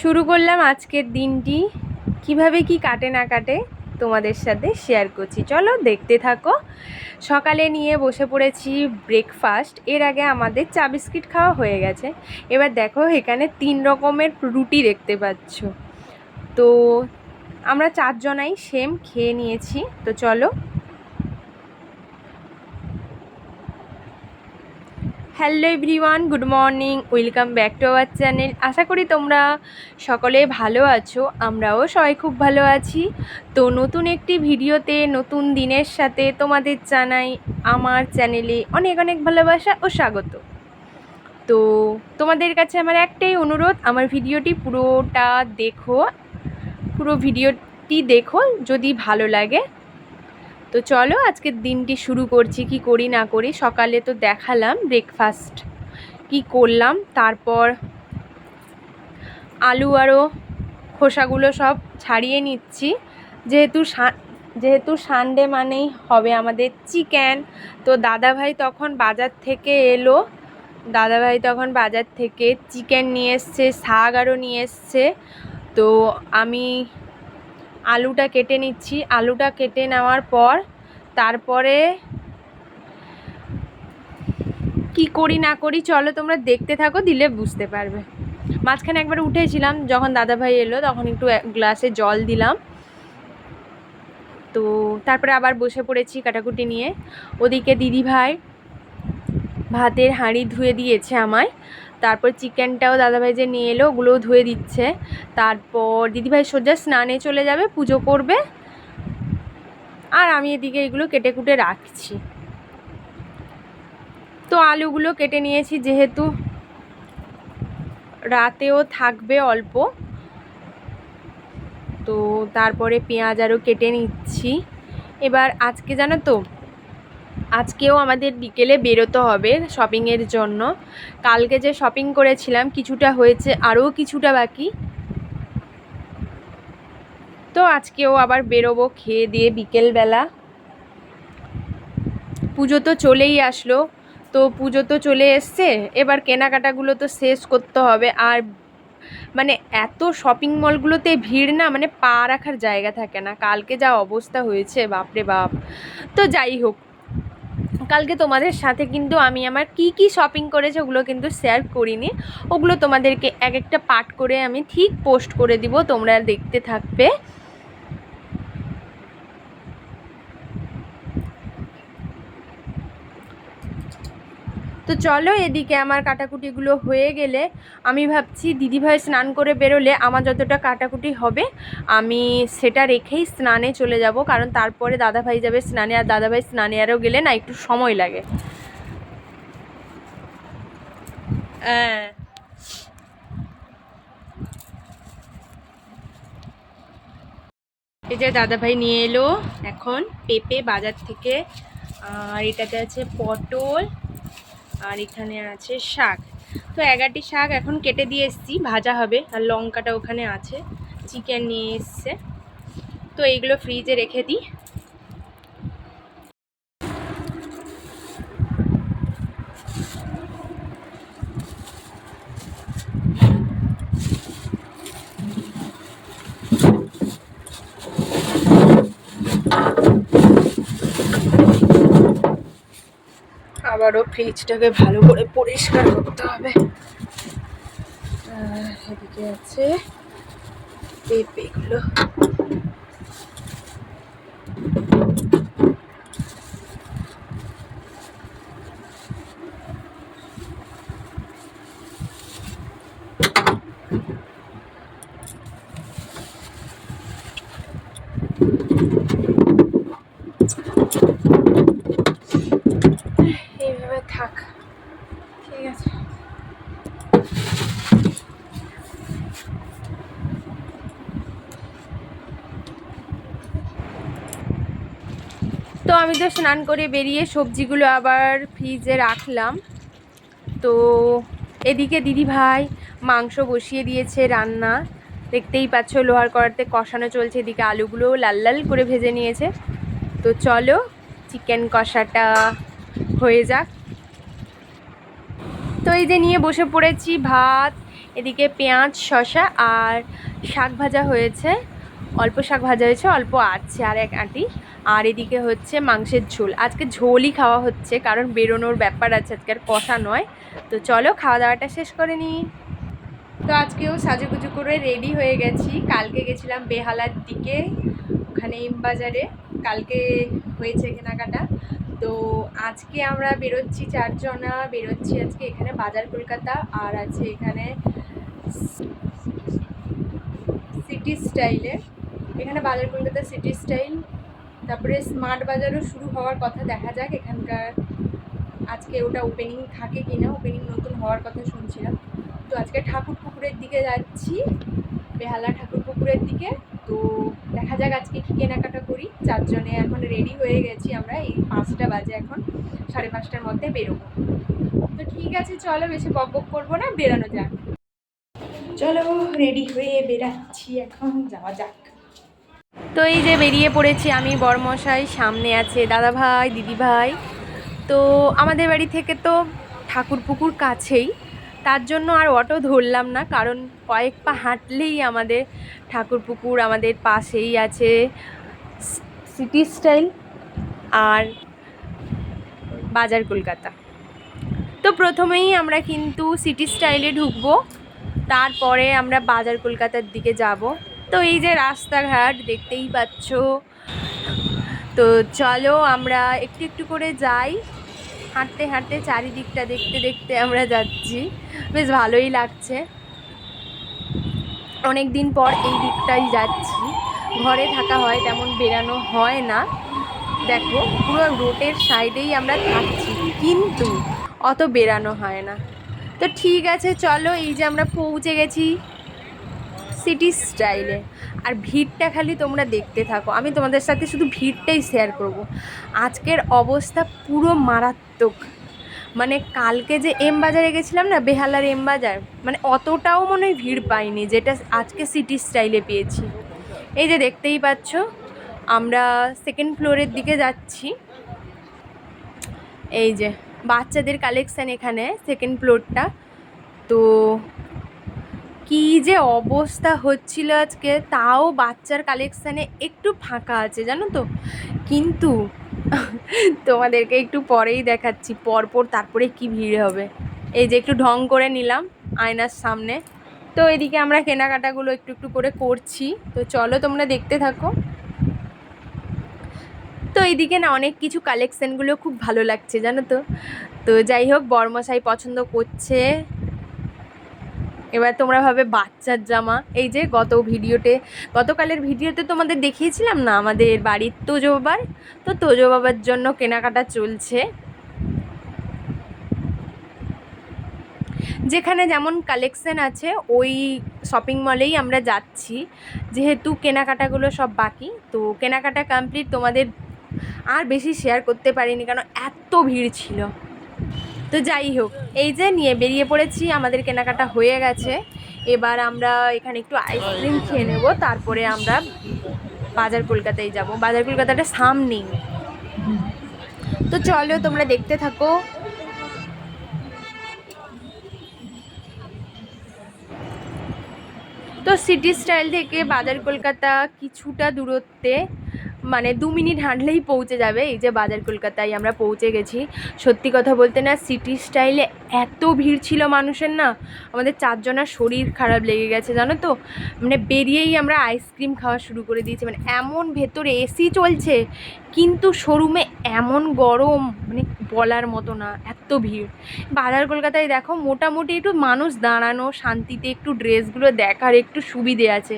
শুরু করলাম আজকের দিনটি। কিভাবে কি কাটে না কাটে তোমাদের সাথে শেয়ার করছি, চলো দেখতে থাকো। সকালে নিয়ে বসে পড়েছি ব্রেকফাস্ট। এর আগে আমাদের চা বিস্কিট খাওয়া হয়ে গেছে। এবার দেখো এখানে 3 রকমের রুটি দেখতে পাচ্ছ। তো আমরা 4 জনাই সেম খেয়ে নিয়েছি। তো চলো। Hello everyone, good morning, welcome back to our channel. আশা করি তোমরা সকলে ভালো আছো, আমরাও সবাই খুব ভালো আছি। তো নতুন একটি ভিডিওতে নতুন দিনের সাথে তোমাদের জানাই আমার চ্যানেলে অনেক অনেক ভালোবাসা ও স্বাগত। তো তোমাদের কাছে আমার একটাই অনুরোধ, আমার ভিডিওটি পুরোটা দেখো, পুরো ভিডিওটি দেখো যদি ভালো লাগে। তো চলো আজকের দিনটি শুরু করছি। কি করি না করি, সকালে তো দেখালাম ব্রেকফাস্ট কি করলাম। তারপর আলু আরও খোসাগুলো সব ছাড়িয়ে নিচ্ছি, যেহেতু সানডে মানেই হবে আমাদের চিকেন। তো দাদাভাই তখন বাজার থেকে চিকেন নিয়ে এসছে, শাক আরও নিয়ে এসছে। তো আমি আলুটা কেটে নিচ্ছি। আলুটা কেটে নেওয়ার পর তারপরে কি করি না করি চলো তোমরা দেখতে থাকো, দিলে বুঝতে পারবে। মাঝখানে একবার উঠেছিলাম, যখন দাদাভাই এলো তখন একটু গ্লাসে জল দিলাম। তো তারপরে আবার বসে পড়েছি কাটাকুটি নিয়ে। ওদিকে দিদিভাই ভাতের হাঁড়ি ধুয়ে দিয়েছে আমায়। তারপর চিকেনটাও দাদাভাই যে নিয়ে এলো ওগুলোও ধুয়ে দিচ্ছে। তারপর দিদিভাই সোজা স্নানে চলে যাবে, পুজো করবে, আর আমি এদিকে এগুলো কেটে কুটে রাখছি। তো আলুগুলো কেটে নিয়েছি, যেহেতু রাতেও থাকবে অল্প। তো তারপরে পেঁয়াজ আরও কেটে নিচ্ছি। এবার আজকে জানো তো, আজকেও আমাদের বিকেলে বেরোতে হবে শপিংয়ের জন্য। কালকে যে শপিং করেছিলাম কিছুটা হয়েছে, আরও কিছুটা বাকি। তো আজকেও আবার বেরোবো খেয়ে দিয়ে বিকেলবেলা। পুজো তো চলেই আসলো, তো পুজো তো চলে এসছে, এবার কেনাকাটাগুলো তো শেষ করতে হবে। আর মানে এত শপিং মলগুলোতে ভিড় না, মানে পা রাখার জায়গা থাকে না। কালকে যা অবস্থা হয়েছে বাপরে বাপ। তো যাই হোক, কালকে তোমাদের সাথে কিন্তু আমি আমার কি শপিং করেছি ওগুলো কিন্তু শেয়ার করিনি। ওগুলো তোমাদেরকে এক একটা পার্ট করে আমি ঠিক পোস্ট করে দিব, তোমরা দেখতে থাকবে। তো চলো, এদিকে আমার কাটাকুটিগুলো হয়ে গেলে আমি ভাবছি দিদিভাই স্নান করে বেরোলে আমার যতটা কাটাকুটি হবে আমি সেটা রেখেই স্নানে চলে যাব, কারণ তারপরে দাদাভাই যাবে স্নানে, আর দাদাভাই স্নানে আরও গেলে না একটু সময় লাগে। হ্যাঁ, এই যে দাদাভাই নিয়ে এলো এখন পেঁপে বাজার থেকে, আর এটাতে আছে পটল, আর এখানে আছে শাক। তো 11টি শাক এখন কেটে দিয়ে এসেছি, ভাজা হবে। আর লঙ্কাটা ওখানে আছে, চিকেন নিয়ে এসছে। তো এইগুলো ফ্রিজে রেখে দিই। আবারও ফ্রিজটাকে ভালো করে পরিষ্কার করতে হবে। এদিকে আছে পেঁপেগুলো। এইভাবে থাক, ঠিক আছে। তো আমি তো স্নান করে বেরিয়ে সবজিগুলো আবার ফ্রিজে রাখলাম। তো এদিকে দিদিভাই মাংস বসিয়ে দিয়েছে রান্না, দেখতেই পাচ্ছ লোহার কড়াতে কষানো চলছে। এদিকে আলুগুলোও লাল লাল করে ভেজে নিয়েছে। তো চলো চিকেন কষাটা হয়ে যাক। তো এই যে নিয়ে বসে পড়েছি ভাত। এদিকে পেঁয়াজ শসা আর শাক ভাজা হয়েছে, অল্প শাক ভাজা হয়েছে, অল্প আছে আর এক আঁটি। আর এদিকে হচ্ছে মাংসের ঝোল, আজকে ঝোলই খাওয়া হচ্ছে কারণ বেরোনোর ব্যাপার আছে, আজকে আর কষা নয়। তো চলো খাওয়া দাওয়াটা শেষ করে নিই। তো আজকেও সাজুগুজু করে রেডি হয়ে গেছি, কালকে গেছিলাম বেহালার দিকে, ওখানে বাজারে কালকে হয়েছে কেনাকাটা। তো আজকে আমরা বেরোচ্ছি, 4 জনা বেরোচ্ছি আজকে, এখানে বাজার কলকাতা আর আছে এখানে সিটি স্টাইলে, এখানে বাজার কলকাতা সিটি স্টাইল, তারপরে স্মার্ট বাজারও শুরু হওয়ার কথা, দেখা যাক এখানকার আজকে ওটা ওপেনিং থাকে কিনা, ওপেনিং নতুন হওয়ার কথা শুনছিলাম। তো আজকে ঠাকুর পুকুরের দিকে যাচ্ছি, বেহালা ঠাকুর পুকুরের দিকে। তো দেখা যাক আজকে কী কেনাকাটা করি। 4 জনে এখন রেডি হয়ে গেছি আমরা, এই 5টা বাজে, এখন 5:30টার মধ্যে বেরোবো। তো ঠিক আছে চলো, বেশি বক বক করবো না, বেরানো যাক। চলো রেডি হয়ে বেরাচ্ছি, এখন যাওয়া যাক। তো এই যে বেরিয়ে পড়েছি আমি, বরমশাই, সামনে আছে দাদা ভাই দিদি ভাই। তো আমাদের বাড়ি থেকে তো ঠাকুর পুকুর কাছেই, তার জন্য আর অটো ধরলাম না, কারণ কয়েক পা হাঁটলেই আমাদের ঠাকুর পুকুর, আমাদের পাশেই আছে সিটি স্টাইল আর বাজার কলকাতা। তো প্রথমেই আমরা কিন্তু সিটি স্টাইলে ঢুকবো, তারপরে আমরা বাজার কলকাতার দিকে যাব। তো এই যে রাস্তাঘাট দেখতেই পাচ্ছ। তো চলো আমরা একটু একটু করে যাই, হাঁটতে হাঁটতে চারিদিকটা দেখতে দেখতে আমরা যাচ্ছি, বেশ ভালোই লাগছে। অনেক দিন পর এই দিকটাই যাচ্ছি, ঘরে থাকা হয়, তেমন বেরানো হয় না। দেখো পুরো রোডের সাইডেই আমরা থাকছি, কিন্তু অত বেরানো হয় না। তো ঠিক আছে চলো, এই যে আমরা পৌঁছে গেছি সিটি স্টাইলে। আর ভিড়টা খালি তোমরা দেখতে থাকো, আমি তোমাদের সাথে শুধু ভিড়টাই শেয়ার করব। আজকের অবস্থা পুরো মারাত্মক, মানে কালকে যে এম বাজারে গেছিলাম না, বেহালার এম বাজার, মানে অতটাও মনে হয় ভিড় পাইনি যেটা আজকে সিটি স্টাইলে পেয়েছি। এই যে দেখতেই পাচ্ছ, আমরা 2nd ফ্লোরের দিকে যাচ্ছি। এই যে বাচ্চাদের কালেকশান এখানে 2nd ফ্লোরটা। তো কি যে অবস্থা হচ্ছিল আজকে, তাও বাচ্চার কালেকশানে একটু ফাঁকা আছে জানো তো, কিন্তু তোমাদেরকে একটু পরেই দেখাচ্ছি পরপর, তারপরে কি ভিড় হবে। এই যে একটু ঢং করে নিলাম আয়নার সামনে। তো এদিকে আমরা কেনাকাটাগুলো একটু একটু করে করছি, তো চলো তোমরা দেখতে থাকো। তো এইদিকে না অনেক কিছু কালেকশানগুলো খুব ভালো লাগছে জানো তো। তো যাই হোক, বরমশাই পছন্দ করছে। এবার তোমরা ভাবে বাচ্চার জামা, এই যে গতকালের ভিডিওতে তোমাদের দেখিয়েছিলাম না আমাদের বাড়ির তোজো বাবার, তো তোজো বাবার জন্য কেনাকাটা চলছে। যেখানে যেমন কালেকশান আছে ওই শপিং মলেই আমরা যাচ্ছি, যেহেতু কেনাকাটাগুলো সব বাকি। তো কেনাকাটা কমপ্লিট, তোমাদের আর বেশি শেয়ার করতে পারিনি কারণ এত ভিড় ছিল। তো যাই হোক, এই যে নিয়ে বেরিয়ে পড়েছি, আমাদের কেনাকাটা হয়ে গেছে। এবার আমরা এখানে একটু আইসক্রিম খেয়ে নেব, তারপরে আমরা বাজার কলকাতায় যাব। বাজার কলকাতাটা সামনেই, তো চলো তোমরা দেখতে থাকো। তো সিটি স্টাইল থেকে বাজার কলকাতা কিছুটা দূরত্বে, মানে 2 মিনিট হাঁটলেই পৌঁছে যাবে। এই যে বাজার কলকাতায় আমরা পৌঁছে গেছি। সত্যি কথা বলতে না, সিটি স্টাইলে এত ভিড় ছিল মানুষের না, আমাদের 4 জনের শরীর খারাপ লেগে গেছে জানো তো। মানে বেরিয়েই আমরা আইসক্রিম খাওয়া শুরু করে দিয়েছি, মানে এমন ভেতরে এসি চলছে কিন্তু শোরুমে এমন গরম, মানে বলার মতো না, এত ভিড়। বাজার কলকাতায় দেখো মোটামুটি একটু মানুষ দাঁড়ানো, শান্তিতে একটু ড্রেসগুলো দেখার একটু সুবিধে আছে।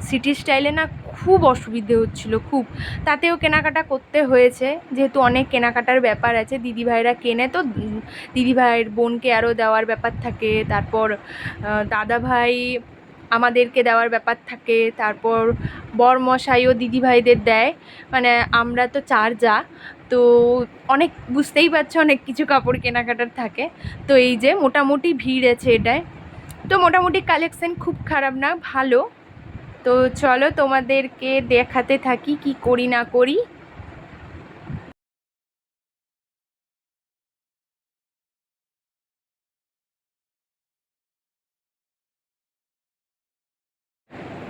সিটি স্টাইলে না খুব অসুবিধে হচ্ছিল, খুব। তাতেও কেনাকাটা করতে হয়েছে, যেহেতু অনেক কেনাকাটার ব্যাপার আছে। দিদিভাইরা কেনে, তো দিদিভাইয়ের বোনকে আরও দেওয়ার ব্যাপার থাকে, তারপর দাদাভাই আমাদেরকে দেওয়ার ব্যাপার থাকে, তারপর বরমশাইও দিদিভাইদের দেয়, মানে আমরা তো 4 যা। তো অনেক, বুঝতেই পারছো, অনেক কিছু কাপড় কেনাকাটার থাকে। তো এই যে মোটামুটি ভিড় আছে এটায়। তো মোটামুটি কালেকশান খুব খারাপ না, ভালো। তো চলো তোমাদেরকে দেখাতে থাকি কি করি না করি।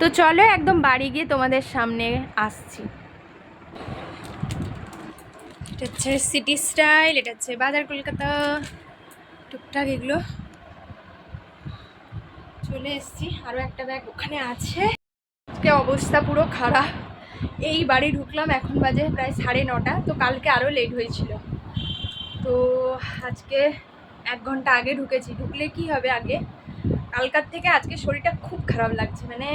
তো চলো একদম বাড়ি গিয়ে তোমাদের সামনে আসছি। এটা হচ্ছে সিটি স্টাইল, এটা হচ্ছে বাজার কলকাতা, টুকটাক এগুলো চলে এসছি। আরও একটা ব্যাগ ওখানে আছে। আজকে অবস্থা পুরো খারাপ। এই বাড়ি ঢুকলাম, এখন বাজে প্রায় 9:30। তো কালকে আরও লেট হয়েছিল, তো আজকে 1 ঘন্টা আগে ঢুকেছি। ঢুকলে কি হবে, আগে কালকার থেকে আজকে শরীরটা খুব খারাপ লাগছে। মানে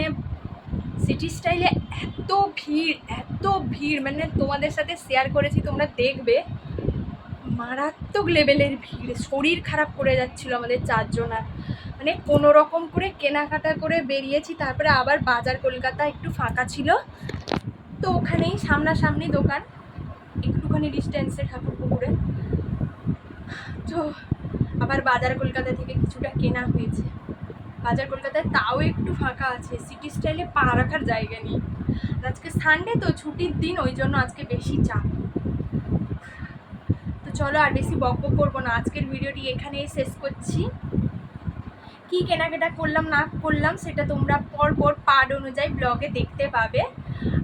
সিটি স্টাইলে এত ভিড়, মানে তোমাদের সাথে শেয়ার করেছি, তোমরা দেখবে, মারাত্মক লেভেলের ভিড়। শরীর খারাপ করে যাচ্ছিল আমাদের 4জনার। মানে কোনো রকম করে কেনাকাটা করে বেরিয়েছি, তারপরে আবার বাজার কলকাতা একটু ফাঁকা ছিল, তো ওখানেই সামনাসামনি দোকান, একটুখানি ডিস্টেন্সে ঠাকুরপুকুরে, তো আবার বাজার কলকাতা থেকে কিছুটা কেনা হয়েছে। বাজার কলকাতায় তাও একটু ফাঁকা আছে, সিটি স্টাইলে পা রাখার জায়গা নেই। আজকে সানডে তো ছুটির দিন, ওই জন্য আজকে বেশি চাপ। তো চলো আর বেশি বকবক করবো না, আজকের ভিডিওটি এখানেই শেষ করছি। কি কেনাকাটা করলাম না করলাম সেটা তোমরা পরপর পার্ট অনুযায়ী ব্লগে দেখতে পাবে।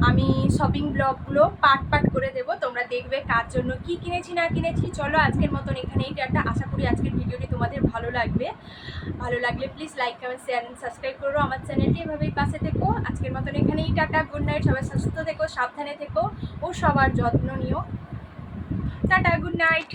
আমি শপিং ব্লগগুলো পার্ট করে দেবো, তোমরা দেখবে কার জন্য কি কিনেছি না কিনেছি। চলো আজকের মতন এখানেই টাটা। আশা করি আজকের ভিডিওটি তোমাদের ভালো লাগবে। ভালো লাগলে please like, comment, share and subscribe করো আমার চ্যানেলটি। এভাবেই পাশে থেকো। আজকের মতন এখানেই টাটা, গুড নাইট। সবাই সুস্থ থেকো, সাবধানে থেকো ও সবার যত্ন নিও। Tata, good night.